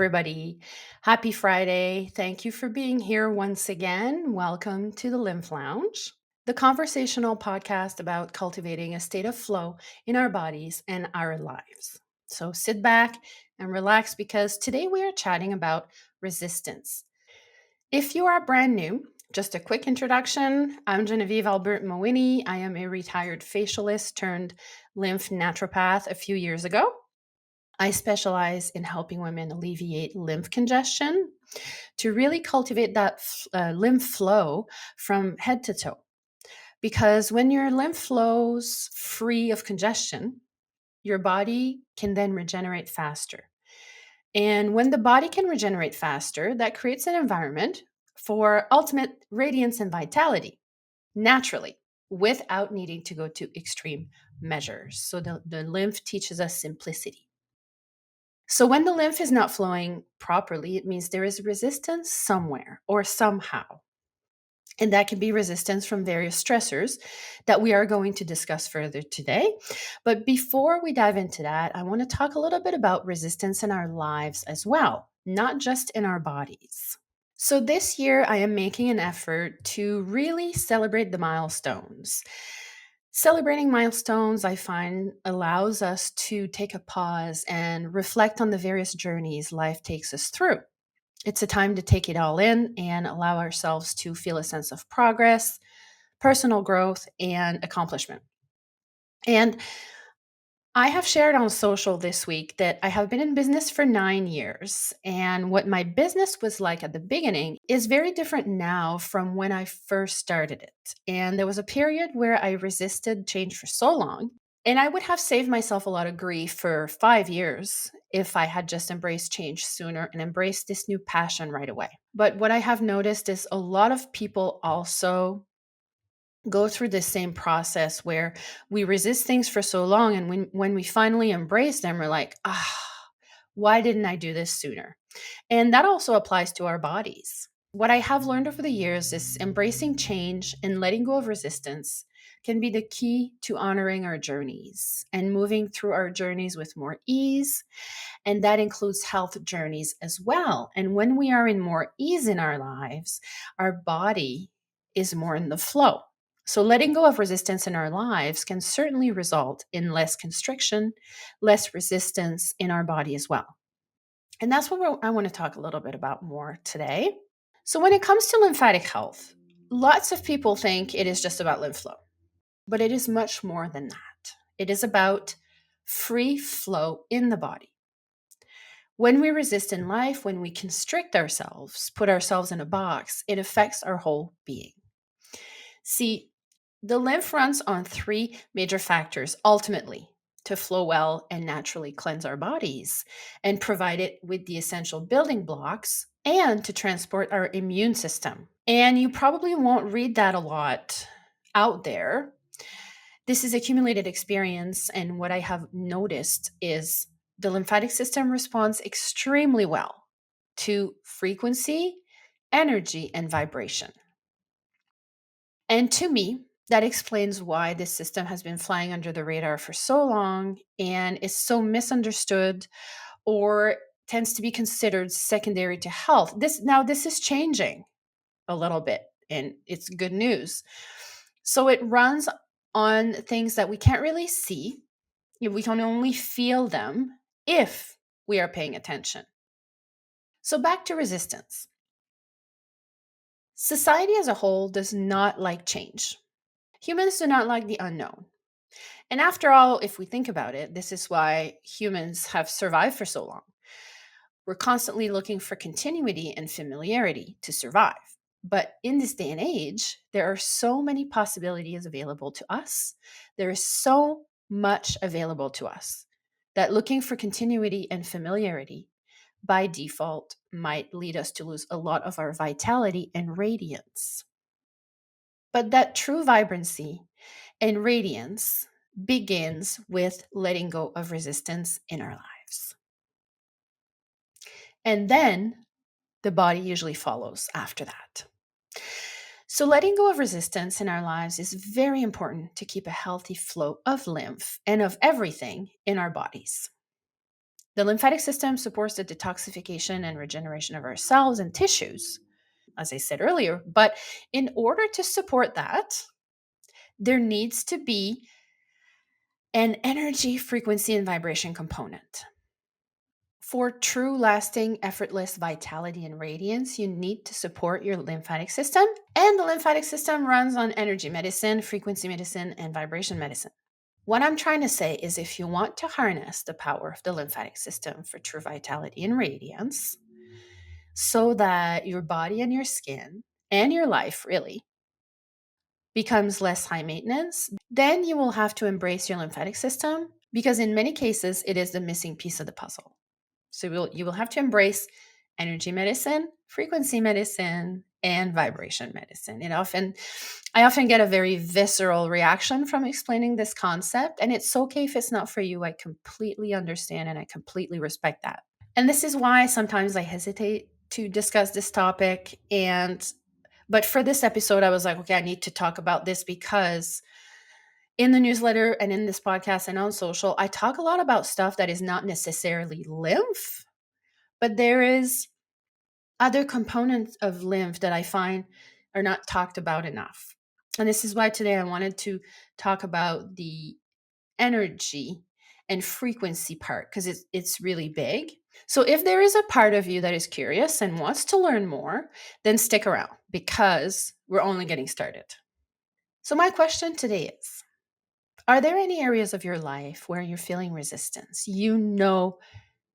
everybody. Happy Friday. Thank you for being here once again. Welcome to the Lymph Lounge, the conversational podcast about cultivating a state of flow in our bodies and our lives. So sit back and relax because today we are chatting about resistance. If you are brand new, just a quick introduction. I'm Genevieve Albert Mowini. I am a retired facialist turned lymph naturopath a few years ago. I specialize in helping women alleviate lymph congestion to really cultivate that lymph flow from head to toe. Because when your lymph flows free of congestion, your body can then regenerate faster. And when the body can regenerate faster, that creates an environment for ultimate radiance and vitality naturally without needing to go to extreme measures. So the lymph teaches us simplicity. So when the lymph is not flowing properly, it means there is resistance somewhere or somehow. And that can be resistance from various stressors that we are going to discuss further today. But before we dive into that, I want to talk a little bit about resistance in our lives as well, not just in our bodies. So this year, I am making an effort to really celebrate the milestones. Celebrating milestones, I find, allows us to take a pause and reflect on the various journeys life takes us through. It's a time to take it all in and allow ourselves to feel a sense of progress, personal growth, and accomplishment. And I have shared on social this week that I have been in business for 9 years. And what my business was like at the beginning is very different now from when I first started it. And there was a period where I resisted change for so long. And I would have saved myself a lot of grief for 5 years if I had just embraced change sooner and embraced this new passion right away. But what I have noticed is a lot of people also go through the same process where we resist things for so long, and when we finally embrace them, we're like, why didn't I do this sooner? And that also applies to our bodies. What I have learned over the years is embracing change and letting go of resistance can be the key to honoring our journeys and moving through our journeys with more ease. And that includes health journeys as well. And when we are in more ease in our lives, our body is more in the flow. So, letting go of resistance in our lives can certainly result in less constriction, less resistance in our body as well. And that's what I want to talk a little bit about more today. So, when it comes to lymphatic health, lots of people think it is just about lymph flow, but it is much more than that. It is about free flow in the body. When we resist in life, when we constrict ourselves, put ourselves in a box, it affects our whole being. See, the lymph runs on three major factors ultimately to flow well and naturally cleanse our bodies and provide it with the essential building blocks and to transport our immune system. And you probably won't read that a lot out there. This is accumulated experience, and what I have noticed is the lymphatic system responds extremely well to frequency, energy, and vibration. And to me, that explains why this system has been flying under the radar for so long and is so misunderstood or tends to be considered secondary to health. This is changing a little bit, and it's good news. So it runs on things that we can't really see. We can only feel them if we are paying attention. So back to resistance. Society as a whole does not like change. Humans do not like the unknown. And after all, if we think about it, this is why humans have survived for so long. We're constantly looking for continuity and familiarity to survive. But in this day and age, there are so many possibilities available to us. There is so much available to us that looking for continuity and familiarity by default might lead us to lose a lot of our vitality and radiance. But that true vibrancy and radiance begins with letting go of resistance in our lives. And then the body usually follows after that. So, letting go of resistance in our lives is very important to keep a healthy flow of lymph and of everything in our bodies. The lymphatic system supports the detoxification and regeneration of our cells and tissues, as I said earlier. But in order to support that, there needs to be an energy, frequency, and vibration component. For true, lasting, effortless vitality and radiance, you need to support your lymphatic system. And the lymphatic system runs on energy medicine, frequency medicine, and vibration medicine. What I'm trying to say is if you want to harness the power of the lymphatic system for true vitality and radiance, so that your body and your skin and your life really becomes less high maintenance, then you will have to embrace your lymphatic system because in many cases it is the missing piece of the puzzle. So you will have to embrace energy medicine, frequency medicine, and vibration medicine. I often get a very visceral reaction from explaining this concept, and it's okay if it's not for you. I completely understand and I completely respect that. And this is why sometimes I hesitate to discuss this topic. But for this episode, I was like, okay, I need to talk about this because in the newsletter and in this podcast and on social, I talk a lot about stuff that is not necessarily lymph, but there is other components of lymph that I find are not talked about enough. And this is why today I wanted to talk about the energy and frequency part because it's really big. So if there is a part of you that is curious and wants to learn more, then stick around because we're only getting started. So my question today is, are there any areas of your life where you're feeling resistance? You know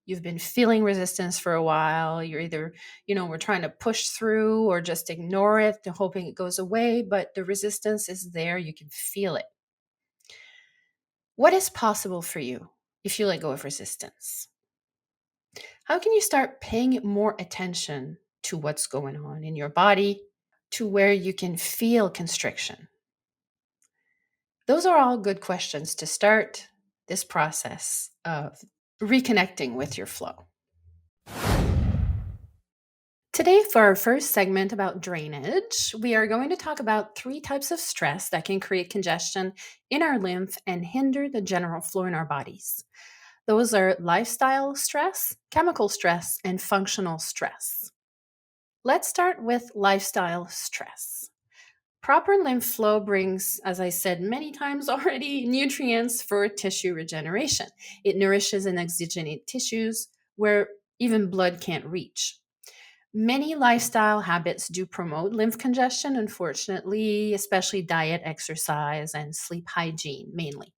you've been feeling resistance for a while. You're either, we're trying to push through or just ignore it, hoping it goes away, but the resistance is there. You can feel it. What is possible for you if you let go of resistance? How can you start paying more attention to what's going on in your body, to where you can feel constriction? Those are all good questions to start this process of reconnecting with your flow. Today, for our first segment about drainage, we are going to talk about 3 types of stress that can create congestion in our lymph and hinder the general flow in our bodies. Those are lifestyle stress, chemical stress, and functional stress. Let's start with lifestyle stress. Proper lymph flow brings, as I said many times already, nutrients for tissue regeneration. It nourishes and oxygenates tissues where even blood can't reach. Many lifestyle habits do promote lymph congestion, unfortunately, especially diet, exercise, and sleep hygiene mainly.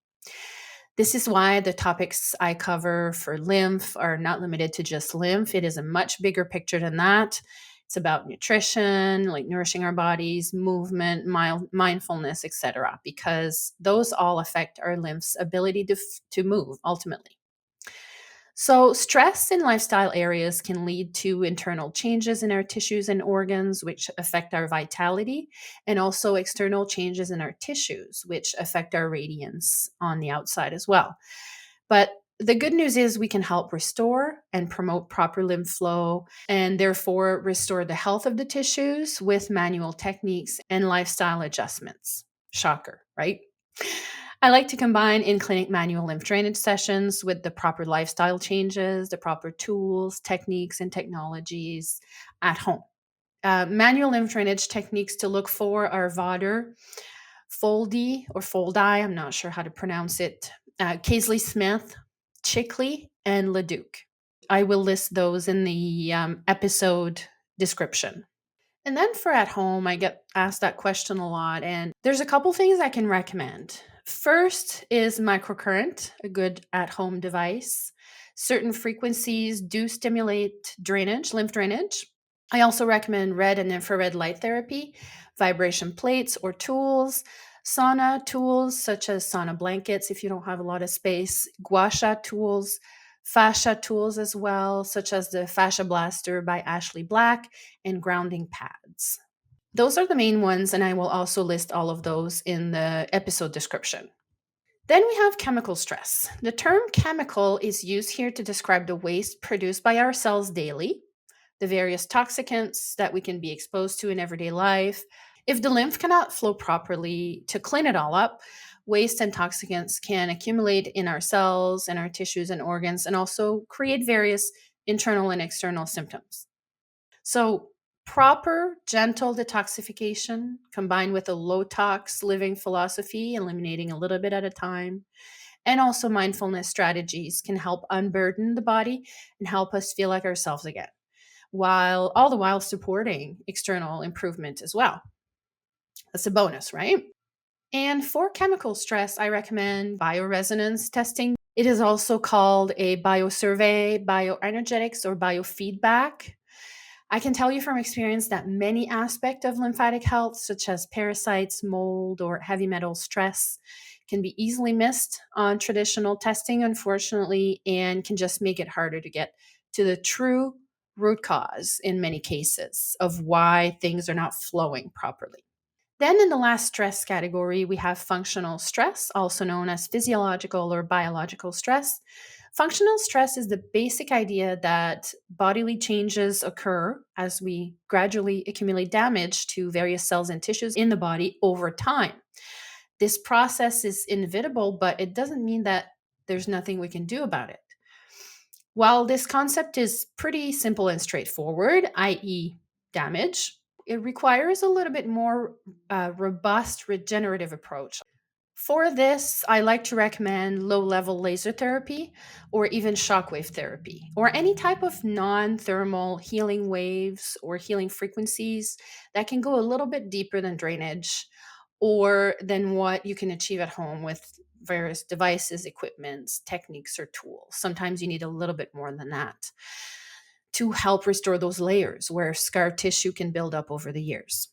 This is why the topics I cover for lymph are not limited to just lymph. It is a much bigger picture than that. It's about nutrition, like nourishing our bodies, movement, mindfulness, etc., because those all affect our lymph's ability to move ultimately. So, stress in lifestyle areas can lead to internal changes in our tissues and organs, which affect our vitality, and also external changes in our tissues, which affect our radiance on the outside as well. But the good news is we can help restore and promote proper lymph flow and therefore restore the health of the tissues with manual techniques and lifestyle adjustments. Shocker, right? I like to combine in clinic manual lymph drainage sessions with the proper lifestyle changes, the proper tools, techniques, and technologies at home. Manual lymph drainage techniques to look for are Vader, Foldy or Foldi, I'm not sure how to pronounce it, Casely Smith, Chickley, and Leduc. I will list those in the episode description. And then for at home, I get asked that question a lot, and there's a couple things I can recommend. First is microcurrent, a good at home device. Certain frequencies do stimulate drainage, lymph drainage. I also recommend red and infrared light therapy, vibration plates or tools, sauna tools such as sauna blankets if you don't have a lot of space, gua sha tools, fascia tools as well, such as the Fascia Blaster by Ashley Black, and grounding pads. Those are the main ones, and I will also list all of those in the episode description. Then we have chemical stress. The term chemical is used here to describe the waste produced by our cells daily, the various toxicants that we can be exposed to in everyday life. If the lymph cannot flow properly to clean it all up, waste and toxicants can accumulate in our cells and our tissues and organs and also create various internal and external symptoms. So, proper, gentle detoxification combined with a low tox living philosophy, eliminating a little bit at a time, and also mindfulness strategies can help unburden the body and help us feel like ourselves again, while all the while supporting external improvement as well. That's a bonus, right? And for chemical stress, I recommend bioresonance testing. It is also called a biosurvey, bioenergetics, or biofeedback. I can tell you from experience that many aspects of lymphatic health, such as parasites, mold, or heavy metal stress, can be easily missed on traditional testing, unfortunately, and can just make it harder to get to the true root cause in many cases of why things are not flowing properly. Then, in the last stress category, we have functional stress, also known as physiological or biological stress. Functional stress is the basic idea that bodily changes occur as we gradually accumulate damage to various cells and tissues in the body over time. This process is inevitable, but it doesn't mean that there's nothing we can do about it. While this concept is pretty simple and straightforward, i.e., damage, it requires a little bit more robust regenerative approach. For this, I like to recommend low level laser therapy or even shockwave therapy or any type of non thermal healing waves or healing frequencies that can go a little bit deeper than drainage or than what you can achieve at home with various devices, equipments, techniques, or tools. Sometimes you need a little bit more than that to help restore those layers where scar tissue can build up over the years.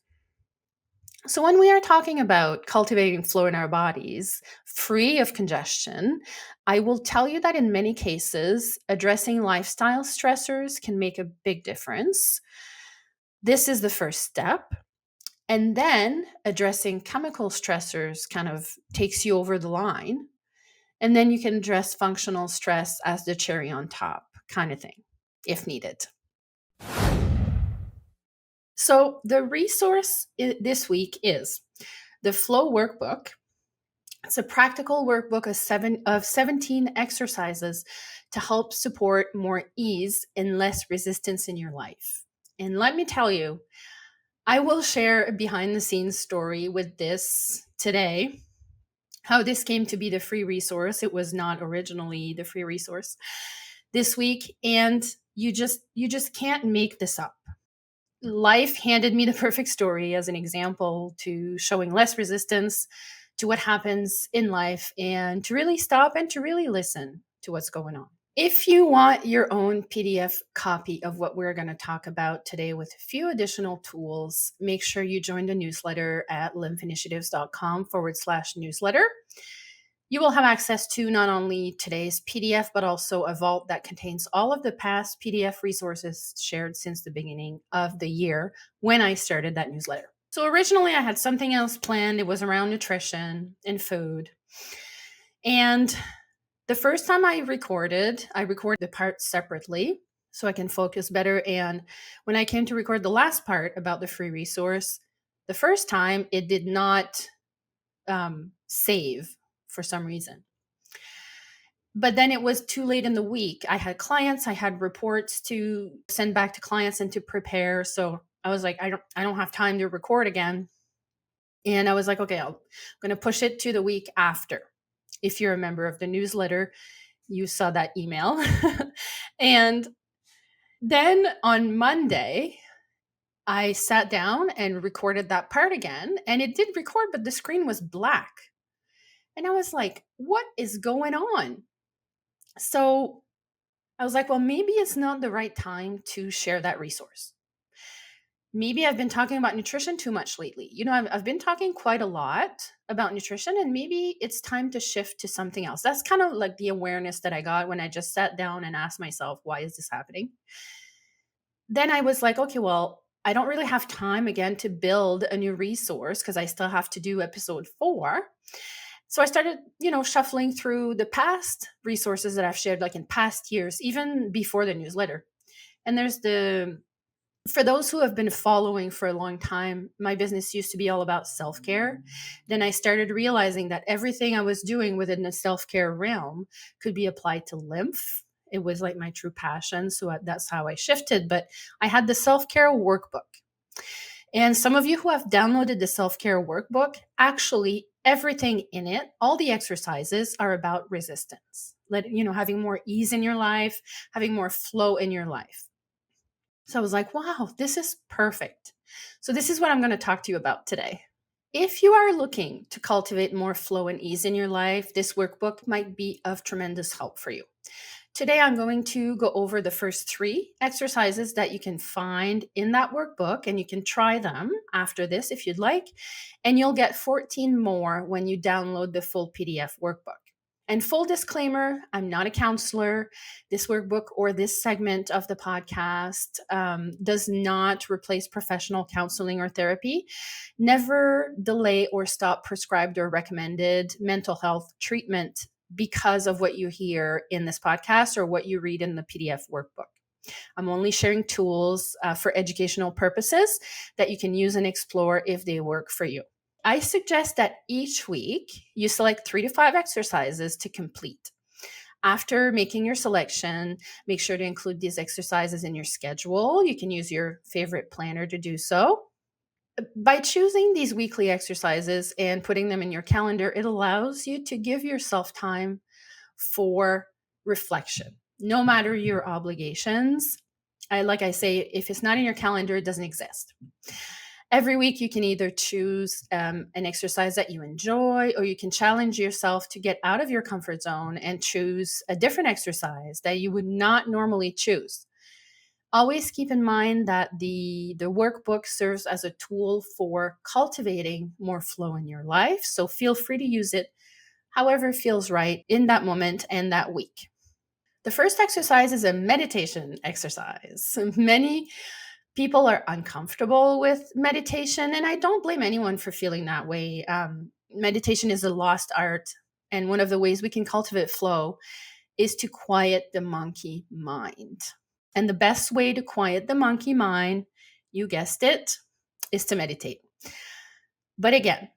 So, when we are talking about cultivating flow in our bodies free of congestion, I will tell you that in many cases, addressing lifestyle stressors can make a big difference. This is the first step. And then addressing chemical stressors kind of takes you over the line. And then you can address functional stress as the cherry on top kind of thing, if needed. So, the resource this week is the Flow Workbook. It's a practical workbook of 17 exercises to help support more ease and less resistance in your life. And let me tell you, I will share a behind the scenes story with this today. How this came to be the free resource. It was not originally the free resource this week, and you just can't make this up. Life handed me the perfect story as an example to showing less resistance to what happens in life and to really stop and to really listen to what's going on. If you want your own PDF copy of what we're going to talk about today with a few additional tools, make sure you join the newsletter at lymphinitiatives.com/newsletter. You will have access to not only today's PDF, but also a vault that contains all of the past PDF resources shared since the beginning of the year when I started that newsletter. So originally I had something else planned. It was around nutrition and food. And the first time I recorded the parts separately so I can focus better. And when I came to record the last part about the free resource, the first time it did not save for some reason. But then it was too late in the week. I had clients, I had reports to send back to clients and to prepare. So I was like, I don't have time to record again. And I was like, okay, I'm going to push it to the week after. If you're a member of the newsletter, you saw that email. And then on Monday, I sat down and recorded that part again. And it did record, but the screen was black. And I was like, what is going on? So I was like, well, maybe it's not the right time to share that resource. Maybe I've been talking about nutrition too much lately. I've been talking quite a lot about nutrition, and maybe it's time to shift to something else. That's kind of like the awareness that I got when I just sat down and asked myself, why is this happening? Then I was like, okay, well, I don't really have time again to build a new resource because I still have to do episode 4. So I started, shuffling through the past resources that I've shared, like in past years, even before the newsletter. And there's the For those who have been following for a long time, my business used to be all about self care. Then I started realizing that everything I was doing within the self care realm could be applied to lymph. It was like my true passion. So that's how I shifted. But I had the self care workbook. And some of you who have downloaded the self care workbook, actually, everything in it, all the exercises are about resistance. Having more ease in your life, having more flow in your life. So I was like, wow, this is perfect. So this is what I'm going to talk to you about today. If you are looking to cultivate more flow and ease in your life, this workbook might be of tremendous help for you. Today, I'm going to go over the first 3 exercises that you can find in that workbook, and you can try them after this if you'd like. And you'll get 14 more when you download the full PDF workbook. And full disclaimer, I'm not a counselor. This workbook or this segment of the podcast does not replace professional counseling or therapy. Never delay or stop prescribed or recommended mental health treatment because of what you hear in this podcast or what you read in the PDF workbook. I'm only sharing tools for educational purposes that you can use and explore if they work for you. I suggest that each week you select 3 to 5 exercises to complete. After making your selection, make sure to include these exercises in your schedule. You can use your favorite planner to do so. By choosing these weekly exercises and putting them in your calendar, it allows you to give yourself time for reflection, no matter your obligations. Like I say, if it's not in your calendar, it doesn't exist. Every week, you can either choose an exercise that you enjoy, or you can challenge yourself to get out of your comfort zone and choose a different exercise that you would not normally choose. Always keep in mind that the workbook serves as a tool for cultivating more flow in your life. So feel free to use it however feels right in that moment and that week. The first exercise is a meditation exercise. Many people are uncomfortable with meditation, and I don't blame anyone for feeling that way. Meditation is a lost art, and one of the ways we can cultivate flow is to quiet the monkey mind. And the best way to quiet the monkey mind, you guessed it, is to meditate. But again,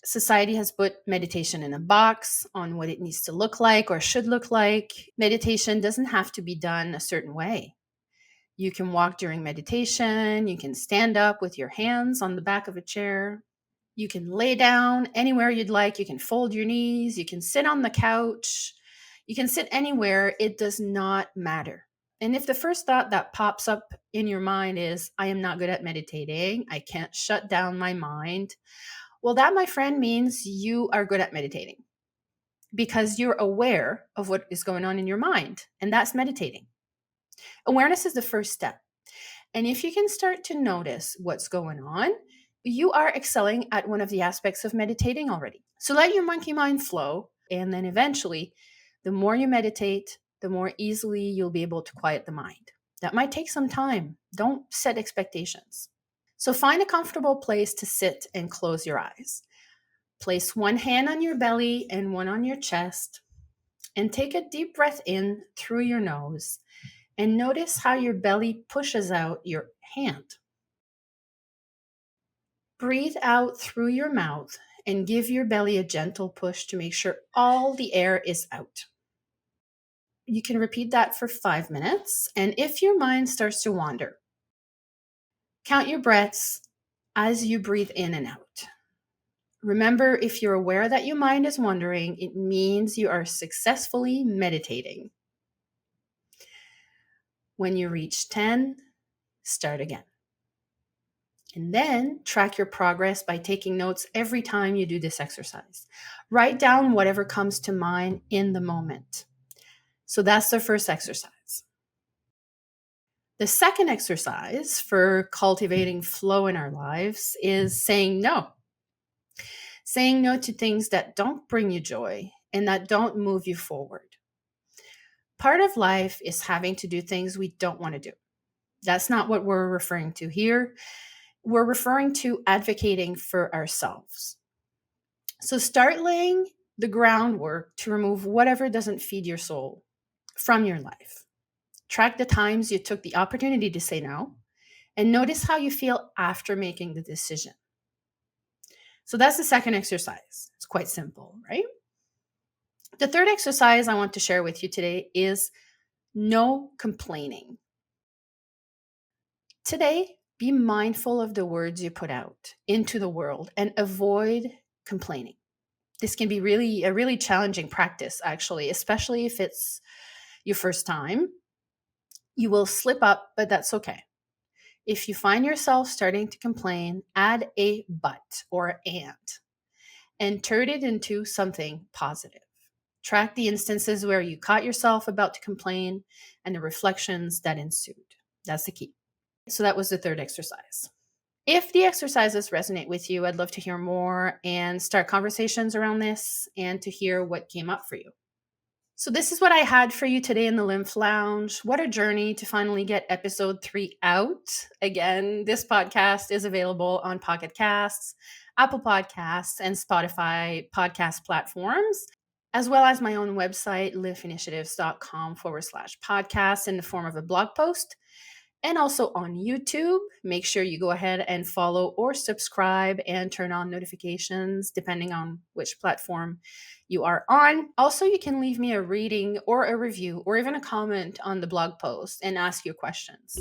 society has put meditation in a box on what it needs to look like or should look like. Meditation doesn't have to be done a certain way. You can walk during meditation. You can stand up with your hands on the back of a chair. You can lay down anywhere you'd like. You can fold your knees. You can sit on the couch. You can sit anywhere. It does not matter. And if the first thought that pops up in your mind is, I am not good at meditating, I can't shut down my mind, well, that, my friend, means you are good at meditating because you're aware of what is going on in your mind. And that's meditating. Awareness is the first step. And if you can start to notice what's going on, you are excelling at one of the aspects of meditating already. So let your monkey mind flow. And then eventually, the more you meditate, the more easily you'll be able to quiet the mind. That might take some time. Don't set expectations. So find a comfortable place to sit and close your eyes. Place one hand on your belly and one on your chest, and take a deep breath in through your nose. And notice how your belly pushes out your hand. Breathe out through your mouth and give your belly a gentle push to make sure all the air is out. You can repeat that for 5 minutes. And if your mind starts to wander, count your breaths as you breathe in and out. Remember, if you're aware that your mind is wandering, it means you are successfully meditating. When you reach 10, start again. And then track your progress by taking notes every time you do this exercise. Write down whatever comes to mind in the moment. So that's the first exercise. The second exercise for cultivating flow in our lives is saying no. Saying no to things that don't bring you joy and that don't move you forward. Part of life is having to do things we don't want to do. That's not what we're referring to here. We're referring to advocating for ourselves. So start laying the groundwork to remove whatever doesn't feed your soul from your life. Track the times you took the opportunity to say no, and notice how you feel after making the decision. So that's the second exercise. It's quite simple, right? The third exercise I want to share with you today is no complaining. Today, be mindful of the words you put out into the world and avoid complaining. This can be a really challenging practice, actually, especially if it's your first time. You will slip up, but that's okay. If you find yourself starting to complain, add a but or and turn it into something positive. Track the instances where you caught yourself about to complain and the reflections that ensued. That's the key. So that was the third exercise. If the exercises resonate with you, I'd love to hear more and start conversations around this and to hear what came up for you. So, this is what I had for you today in the Lymph Lounge. What a journey to finally get episode 3 out. Again, this podcast is available on Pocket Casts, Apple Podcasts, and Spotify podcast platforms, as well as my own website, lymphinitiatives.com/podcast, in the form of a blog post. And also on YouTube. Make sure you go ahead and follow or subscribe and turn on notifications depending on which platform you are on. Also, you can leave me a rating or a review or even a comment on the blog post and ask your questions.